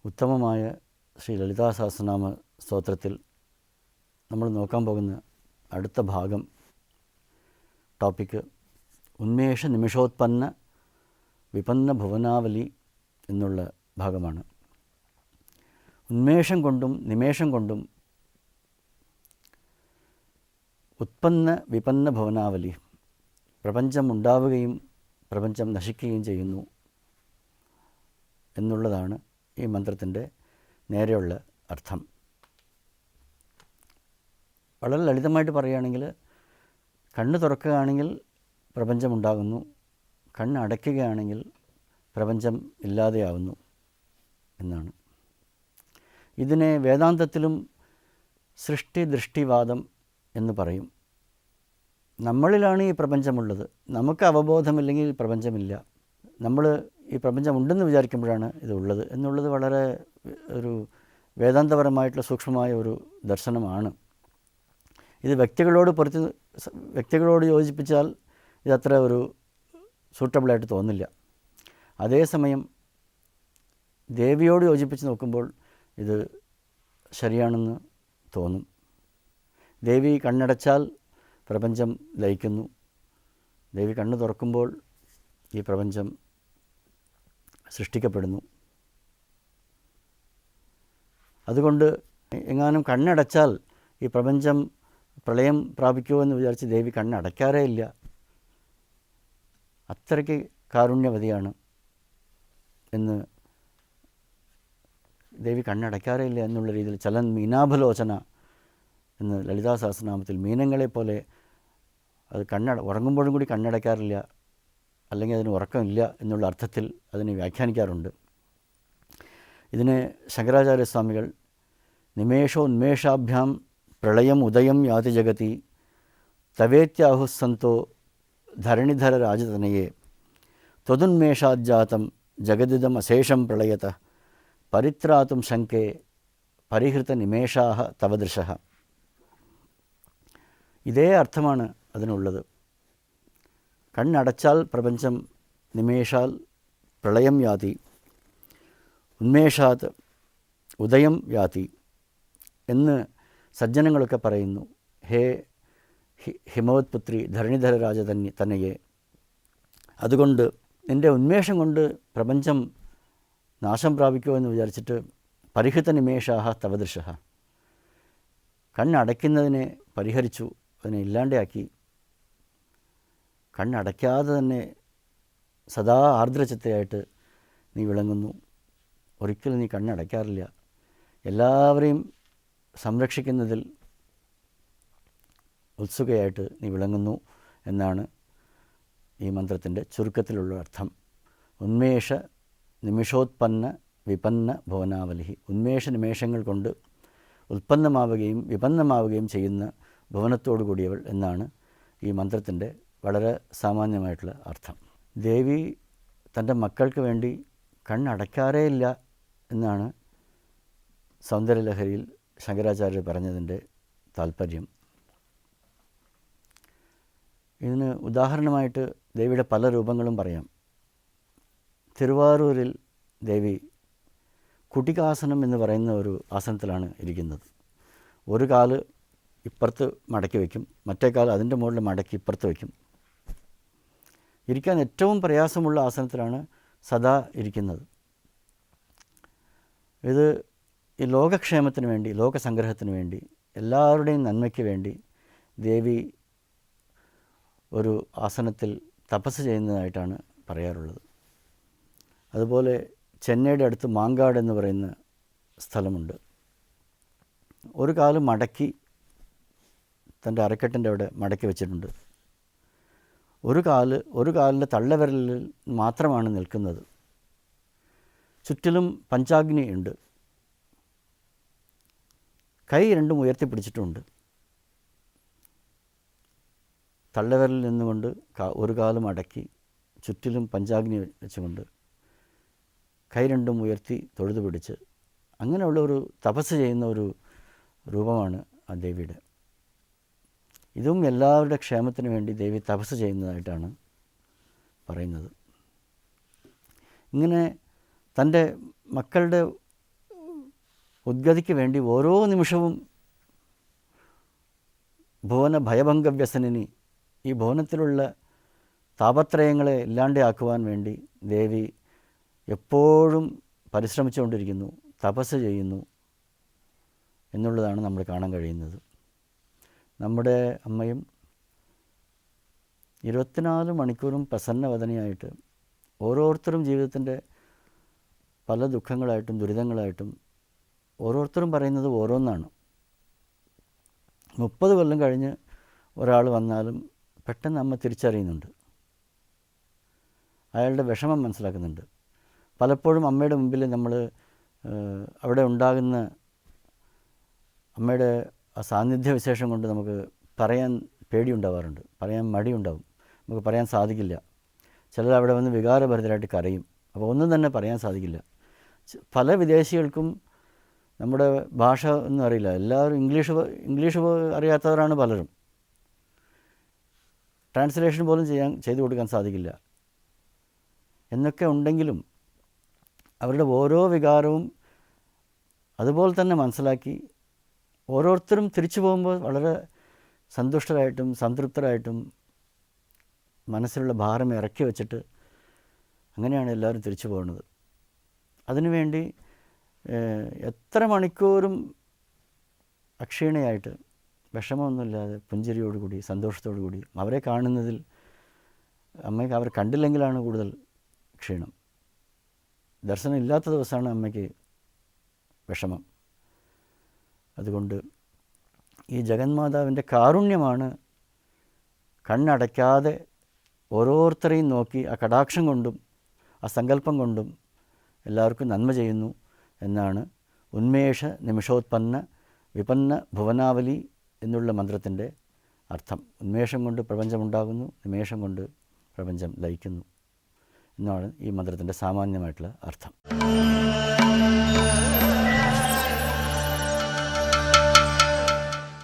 ഉത്തമമായ ശ്രീ ലളിതാ സഹസ്രനാമ സ്തോത്രത്തിൽ നമ്മൾ നോക്കാൻ പോകുന്ന അടുത്ത ഭാഗം ടോപ്പിക്ക് ഉന്മേഷ നിമിഷോത്പന്ന വിപന്ന ഭുവനാവലി എന്നുള്ള ഭാഗമാണ്. ഉന്മേഷം കൊണ്ടും നിമേഷം കൊണ്ടും ഉത്പന്ന വിപന്ന ഭുവനാവലി, പ്രപഞ്ചം ഉണ്ടാവുകയും പ്രപഞ്ചം നശിക്കുകയും ചെയ്യുന്നു എന്നുള്ളതാണ് ഈ മന്ത്രത്തിൻ്റെ നേരെയുള്ള അർത്ഥം. വളരെ ലളിതമായിട്ട് പറയുകയാണെങ്കിൽ, കണ്ണ് തുറക്കുകയാണെങ്കിൽ പ്രപഞ്ചമുണ്ടാകുന്നു, കണ്ണ് അടയ്ക്കുകയാണെങ്കിൽ പ്രപഞ്ചം ഇല്ലാതെയാവുന്നു എന്നാണ്. ഇതിനെ വേദാന്തത്തിലും സൃഷ്ടി ദൃഷ്ടിവാദം എന്ന് പറയും. നമ്മളിലാണ് ഈ പ്രപഞ്ചമുള്ളത്. നമുക്ക് അവബോധമില്ലെങ്കിൽ പ്രപഞ്ചമില്ല. നമ്മൾ ഈ പ്രപഞ്ചമുണ്ടെന്ന് വിചാരിക്കുമ്പോഴാണ് ഇത് ഉള്ളത് എന്നുള്ളത് വളരെ ഒരു വേദാന്തപരമായിട്ടുള്ള സൂക്ഷ്മമായ ഒരു ദർശനമാണ്. ഇത് വ്യക്തികളോട് യോജിപ്പിച്ചാൽ ഇതത്ര ഒരു സൂട്ടബിളായിട്ട് തോന്നില്ല. അതേസമയം ദേവിയോട് യോജിപ്പിച്ച് നോക്കുമ്പോൾ ഇത് ശരിയാണെന്ന് തോന്നും. ദേവി കണ്ണടച്ചാൽ പ്രപഞ്ചം ലയിക്കുന്നു. ദേവി കണ്ണ് തുറക്കുമ്പോൾ ഈ പ്രപഞ്ചം സൃഷ്ടിക്കപ്പെടുന്നു. അതുകൊണ്ട് എങ്ങാനും കണ്ണടച്ചാൽ ഈ പ്രപഞ്ചം പ്രളയം പ്രാപിക്കുമോ എന്ന് വിചാരിച്ച് ദേവി കണ്ണടയ്ക്കാറേ ഇല്ല. അത്രയ്ക്ക് കാരുണ്യവതിയാണ് എന്ന് ദേവി കണ്ണടയ്ക്കാറേ ഇല്ല എന്നുള്ള രീതിയിൽ ചലൻ മീനാഭലോചന എന്ന് ലളിതാ സഹസ്രനാമത്തിൽ മീനങ്ങളെപ്പോലെ അത് ഉറങ്ങുമ്പോഴും കൂടി കണ്ണടയ്ക്കാറില്ല, അല്ലെങ്കിൽ അതിന് ഉറക്കമില്ല എന്നുള്ള അർത്ഥത്തിൽ അതിനെ വ്യാഖ്യാനിക്കാറുണ്ട്. ഇതിന് ശങ്കരാചാര്യസ്വാമികൾ നിമേഷോന്മേഷാഭ്യാം പ്രളയം ഉദയം യാതി ജഗതി തവേത്യാഹുസ്സന്തോ ധരണിധര രാജതനയെ ത്വതുന്മേഷാജ്ജാതം ജഗദിദം അശേഷം പ്രളയത പരിത്രാതും ശങ്കേ പരിഹൃത നിമേഷാഹ തവദൃശഃ. ഇതേ അർത്ഥമാണ് അതിനുള്ളത്. കണ്ണടച്ചാൽ പ്രപഞ്ചം, നിമേഷാൽ പ്രളയം യാതി, ഉന്മേഷാത് ഉദയം യാതി എന്ന് സജ്ജനങ്ങളൊക്കെ പറയുന്നു. ഹേ ഹിമവത്പുത്രി ധരണിധര തന്നയെ, അതുകൊണ്ട് നിൻ്റെ ഉന്മേഷം കൊണ്ട് പ്രപഞ്ചം നാശം പ്രാപിക്കുമോ എന്ന് വിചാരിച്ചിട്ട് പരിഹൃത നിമേഷാഹ തവദൃശഃ, കണ്ണടയ്ക്കുന്നതിനെ പരിഹരിച്ചു, അതിനെ ഇല്ലാണ്ടാക്കി. കണ്ണടയ്ക്കാതെ തന്നെ സദാ ആർദ്രചിത്തയായിട്ട് നീ വിളങ്ങുന്നു. ഒരിക്കലും നീ കണ്ണടയ്ക്കാറില്ല. എല്ലാവരെയും സംരക്ഷിക്കുന്നതിൽ ഉത്സുകയായിട്ട് നീ വിളങ്ങുന്നു എന്നാണ് ഈ മന്ത്രത്തിൻ്റെ ചുരുക്കത്തിലുള്ള അർത്ഥം. ഉന്മേഷ നിമിഷോത്പന്ന വിപന്ന ഭുവനാവലി, ഉന്മേഷ നിമേഷങ്ങൾ കൊണ്ട് ഉൽപ്പന്നമാവുകയും വിപന്നമാവുകയും ചെയ്യുന്ന ഭുവനത്തോടു കൂടിയവൾ എന്നാണ് ഈ മന്ത്രത്തിൻ്റെ വളരെ സാമാന്യമായിട്ടുള്ള അർത്ഥം. ദേവി തൻ്റെ മക്കൾക്ക് വേണ്ടി കണ്ണടയ്ക്കാറേ ഇല്ല എന്നാണ് സൗന്ദര്യലഹരിയിൽ ശങ്കരാചാര്യർ പറഞ്ഞതിൻ്റെ താല്പര്യം. ഇതിന് ഉദാഹരണമായിട്ട് ദേവിയുടെ പല രൂപങ്ങളും പറയാം. തിരുവാരൂരിൽ ദേവി കുട്ടികാസനം എന്ന് പറയുന്ന ഒരു ആസനത്തിലാണ് ഇരിക്കുന്നത്. ഒരു കാല് ഇപ്പുറത്ത് മടക്കി വയ്ക്കും, മറ്റേ കാല് അതിൻ്റെ മുകളിൽ മടക്കി ഇപ്പുറത്ത് വയ്ക്കും. ഇരിക്കാൻ ഏറ്റവും പ്രയാസമുള്ള ആസനത്തിലാണ് സദാ ഇരിക്കുന്നത്. ഇത് ഈ ലോകക്ഷേമത്തിന് വേണ്ടി, ലോകസംഗ്രഹത്തിന് വേണ്ടി, എല്ലാവരുടെയും നന്മയ്ക്ക് വേണ്ടി ദേവി ഒരു ആസനത്തിൽ തപസ് ചെയ്യുന്നതായിട്ടാണ് പറയാറുള്ളത്. അതുപോലെ ചെന്നൈയുടെ അടുത്ത് മാങ്കാട് എന്ന് പറയുന്ന സ്ഥലമുണ്ട്. ഒരു കാല് മടക്കി തൻ്റെ അരക്കെട്ടിൻ്റെ അവിടെ മടക്കി വെച്ചിട്ടുണ്ട്. ഒരു കാലിൻ്റെ തള്ളവിരലിൽ മാത്രമാണ് നിൽക്കുന്നത്. ചുറ്റിലും പഞ്ചാഗ്നി ഉണ്ട്. കൈ രണ്ടും ഉയർത്തിപ്പിടിച്ചിട്ടുണ്ട്. തള്ളവിരലിൽ നിന്നുകൊണ്ട് ഒരു കാലും അടക്കി ചുറ്റിലും പഞ്ചാഗ്നി വെച്ചുകൊണ്ട് കൈ രണ്ടും ഉയർത്തി തൊഴുതു പിടിച്ച് അങ്ങനെയുള്ള ഒരു തപസ് ചെയ്യുന്ന ഒരു രൂപമാണ് ആ ദേവിയുടെ. ഇതും എല്ലാവരുടെ ക്ഷേമത്തിന് വേണ്ടി ദേവി തപസ് ചെയ്യുന്നതായിട്ടാണ് പറയുന്നത്. ഇങ്ങനെ തൻ്റെ മക്കളുടെ ഉദ്ഗതിക്ക് വേണ്ടി ഓരോ നിമിഷവും ഭുവന ഭയഭംഗവ്യസനിനി, ഈ ഭുവനത്തിലുള്ള താപത്രയങ്ങളെ ഇല്ലാണ്ടാക്കുവാൻ വേണ്ടി ദേവി എപ്പോഴും പരിശ്രമിച്ചുകൊണ്ടിരിക്കുന്നു, തപസ് ചെയ്യുന്നു എന്നുള്ളതാണ് നമ്മൾ കാണാൻ കഴിയുന്നത്. നമ്മുടെ അമ്മയും 24 മണിക്കൂറും പ്രസന്നവദനയായിട്ട് ഓരോരുത്തരും ജീവിതത്തിൻ്റെ പല ദുഃഖങ്ങളായിട്ടും ദുരിതങ്ങളായിട്ടും ഓരോരുത്തരും പറയുന്നത് ഓരോന്നാണ്. 30 കൊല്ലം കഴിഞ്ഞ് ഒരാൾ വന്നാലും പെട്ടെന്ന് അമ്മ തിരിച്ചറിയുന്നുണ്ട്, അയാളുടെ വിഷമം മനസ്സിലാക്കുന്നുണ്ട്. പലപ്പോഴും അമ്മയുടെ മുമ്പിൽ നമ്മൾ അവിടെ ഉണ്ടാകുന്ന അമ്മയുടെ ആ സാന്നിധ്യ വിശേഷം കൊണ്ട് നമുക്ക് പറയാൻ പേടിയുണ്ടാവാറുണ്ട്, പറയാൻ മടിയുണ്ടാവും, നമുക്ക് പറയാൻ സാധിക്കില്ല. ചിലർ അവിടെ വന്ന് വികാരഭരിതരായിട്ട് കരയും, അപ്പോൾ ഒന്നും തന്നെ പറയാൻ സാധിക്കില്ല. പല വിദേശികൾക്കും നമ്മുടെ ഭാഷ ഒന്നും അറിയില്ല, എല്ലാവരും ഇംഗ്ലീഷ് അറിയാത്തവരാണ് പലരും. ട്രാൻസ്ലേഷൻ പോലും ചെയ്തു കൊടുക്കാൻ സാധിക്കില്ല. എന്നൊക്കെ ഉണ്ടെങ്കിലും അവരുടെ ഓരോ വികാരവും അതുപോലെ തന്നെ മനസ്സിലാക്കി ഓരോരുത്തരും തിരിച്ചു പോകുമ്പോൾ വളരെ സന്തുഷ്ടരായിട്ടും സംതൃപ്തരായിട്ടും മനസ്സിലുള്ള ഭാരം ഇറക്കി വെച്ചിട്ട് അങ്ങനെയാണ് എല്ലാവരും തിരിച്ചു പോകുന്നത്. അതിനുവേണ്ടി എത്ര മണിക്കൂറും അക്ഷീണയായിട്ട് വിഷമമൊന്നുമില്ലാതെ പുഞ്ചിരിയോടുകൂടി സന്തോഷത്തോടു കൂടി അവരെ കാണുന്നതിൽ അമ്മയ്ക്ക് അവരെ കണ്ടില്ലെങ്കിലാണ് കൂടുതൽ ക്ഷീണം. ദർശനം ഇല്ലാത്ത ദിവസമാണ് അമ്മയ്ക്ക് വിഷമം. അതുകൊണ്ട് ഈ ജഗന്മാതാവിൻ്റെ കാരുണ്യമാണ് കണ്ണടയ്ക്കാതെ ഓരോരുത്തരെയും നോക്കി ആ കടാക്ഷം കൊണ്ടും ആ സങ്കല്പം കൊണ്ടും എല്ലാവർക്കും നന്മ ചെയ്യുന്നു എന്നാണ് ഉന്മേഷ നിമിഷോത്പന്ന വിപന്ന ഭുവനാവലി എന്നുള്ള മന്ത്രത്തിൻ്റെ അർത്ഥം. ഉന്മേഷം കൊണ്ട് പ്രപഞ്ചമുണ്ടാകുന്നു, നിമേഷം കൊണ്ട് പ്രപഞ്ചം ലയിക്കുന്നു എന്നാണ് ഈ മന്ത്രത്തിൻ്റെ സാമാന്യമായിട്ടുള്ള അർത്ഥം.